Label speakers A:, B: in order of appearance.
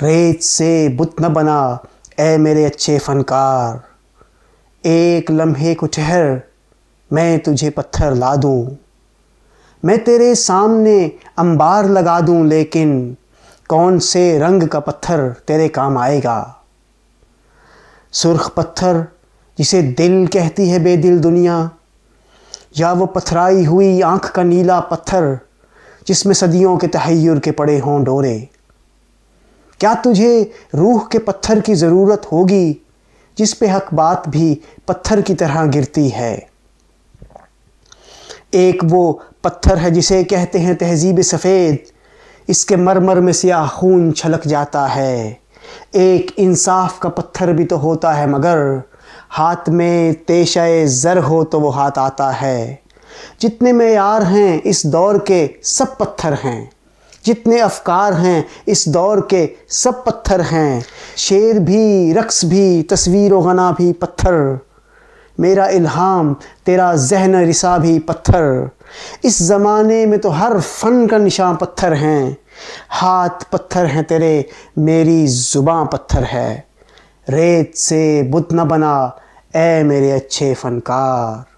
A: ریت سے بت نہ بنا اے میرے اچھے فنکار، ایک لمحے کو ٹھہر میں تجھے پتھر لا دوں، میں تیرے سامنے انبار لگا دوں، لیکن کون سے رنگ کا پتھر تیرے کام آئے گا؟ سرخ پتھر جسے دل کہتی ہے بے دل دنیا، یا وہ پتھرائی ہوئی آنکھ کا نیلا پتھر جس میں صدیوں کے تحیر کے پڑے ہوں ڈورے؟ کیا تجھے روح کے پتھر کی ضرورت ہوگی جس پہ حق بات بھی پتھر کی طرح گرتی ہے؟ ایک وہ پتھر ہے جسے کہتے ہیں تہذیب سفید، اس کے مرمر میں سیاہ خون چھلک جاتا ہے۔ ایک انصاف کا پتھر بھی تو ہوتا ہے، مگر ہاتھ میں تیشہ زر ہو تو وہ ہاتھ آتا ہے۔ جتنے معیار ہیں اس دور کے سب پتھر ہیں، جتنے افکار ہیں اس دور کے سب پتھر ہیں، شعر بھی، رقص بھی، تصویر و غنا بھی پتھر، میرا الہام تیرا ذہن رسا بھی پتھر۔ اس زمانے میں تو ہر فن کا نشاں پتھر ہیں، ہاتھ پتھر ہیں تیرے، میری زباں پتھر ہے۔ ریت سے بت نہ بنا اے میرے اچھے فنکار۔